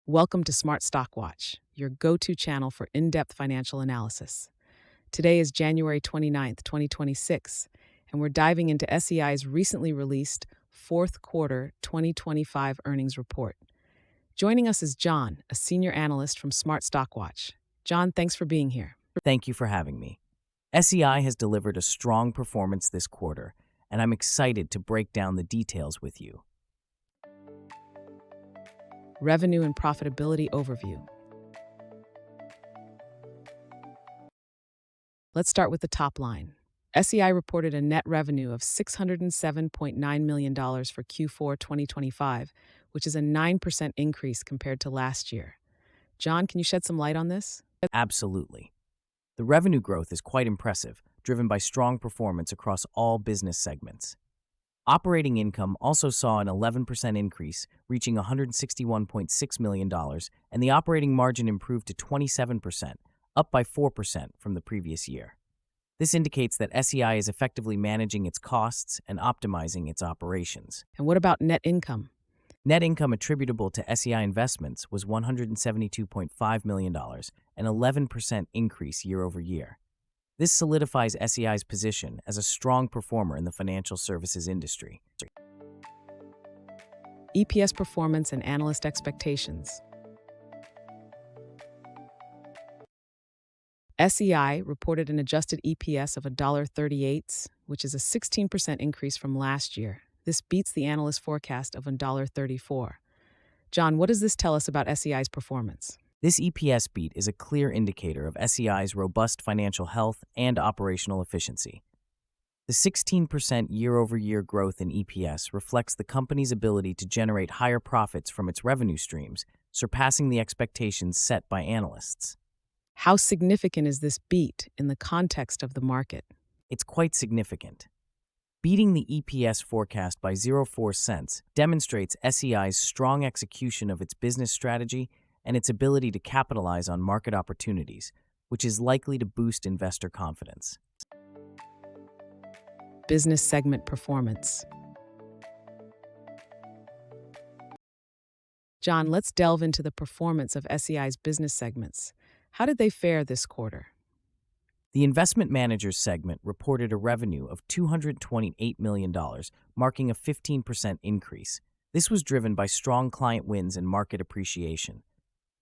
Welcome to Smart Stock Watch, your go-to channel for in-depth financial analysis. Today is January 29th, 2026, and we're diving into SEI's recently released fourth quarter 2025 earnings report. Joining us is John, a senior analyst from Smart Stock Watch. John, thanks for being here. Thank you for having me. SEI has delivered a strong performance this quarter, and I'm excited to break down the details with you. Revenue and profitability overview. Let's start with the top line. SEI reported a net revenue of $607.9 million for Q4 2025, which is a 9% increase compared to last year. John, can you shed some light on this? Absolutely. The revenue growth is quite impressive, driven by strong performance across all business segments. Operating income also saw an 11% increase, reaching $161.6 million, and the operating margin improved to 27%, up by 4% from the previous year. This indicates that SEI is effectively managing its costs and optimizing its operations. And what about net income? Net income attributable to SEI Investments was $172.5 million, an 11% increase year over year. This solidifies SEI's position as a strong performer in the financial services industry. EPS performance and analyst expectations. SEI reported an adjusted EPS of $1.38, which is a 16% increase from last year. This beats the analyst forecast of $1.34. John, what does this tell us about SEI's performance? This EPS beat is a clear indicator of SEI's robust financial health and operational efficiency. The 16% year-over-year growth in EPS reflects the company's ability to generate higher profits from its revenue streams, surpassing the expectations set by analysts. How significant is this beat in the context of the market? It's quite significant. Beating the EPS forecast by 0.04 cents demonstrates SEI's strong execution of its business strategy and its ability to capitalize on market opportunities, which is likely to boost investor confidence. Business segment performance. John, let's delve into the performance of SEI's business segments. How did they fare this quarter? The Investment Managers segment reported a revenue of $228 million, marking a 15% increase. This was driven by strong client wins and market appreciation.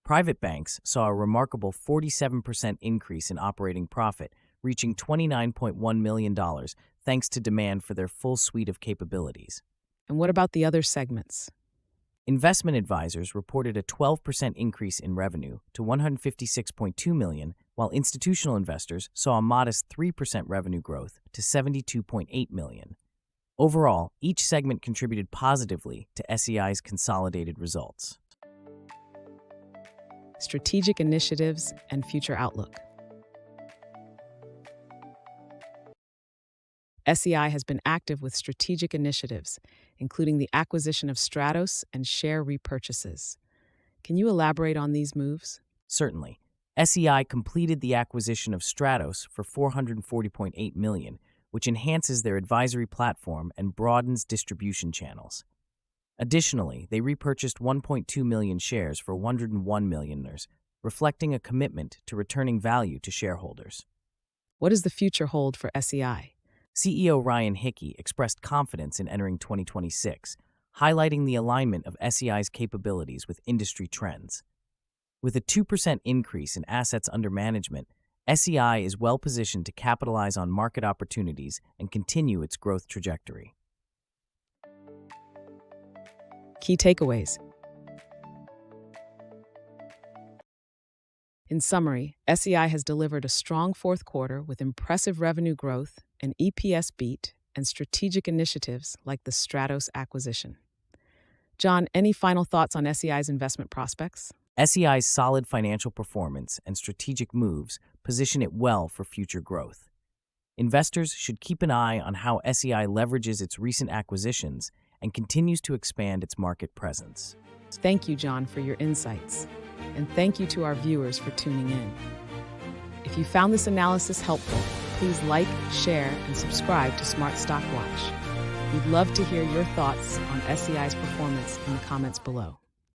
Private banks saw a remarkable 47% increase in operating profit, reaching $29.1 million, thanks to demand for their full suite of capabilities. And what about the other segments? Investment advisors reported a 12% increase in revenue to $156.2 million, while institutional investors saw a modest 3% revenue growth to $72.8 million. Overall, each segment contributed positively to SEI's consolidated results. Strategic initiatives and future outlook. SEI has been active with strategic initiatives, including the acquisition of Stratos and share repurchases. Can you elaborate on these moves? Certainly. SEI completed the acquisition of Stratos for $440.8 million, which enhances their advisory platform and broadens distribution channels. Additionally, they repurchased 1.2 million shares for $101 million, reflecting a commitment to returning value to shareholders. What does the future hold for SEI? CEO Ryan Hicke expressed confidence in entering 2026, highlighting the alignment of SEI's capabilities with industry trends. With a 2% increase in assets under management, SEI is well-positioned to capitalize on market opportunities and continue its growth trajectory. Key takeaways. In summary, SEI has delivered a strong fourth quarter with impressive revenue growth, an EPS beat, and strategic initiatives like the Stratos acquisition. John, any final thoughts on SEI's investment prospects? SEI's solid financial performance and strategic moves position it well for future growth. Investors should keep an eye on how SEI leverages its recent acquisitions and continues to expand its market presence. Thank you, John, for your insights. And thank you to our viewers for tuning in. If you found this analysis helpful, Please like, share, and subscribe to Smart Stock Watch. We'd love to hear your thoughts on SEI's performance in the comments below.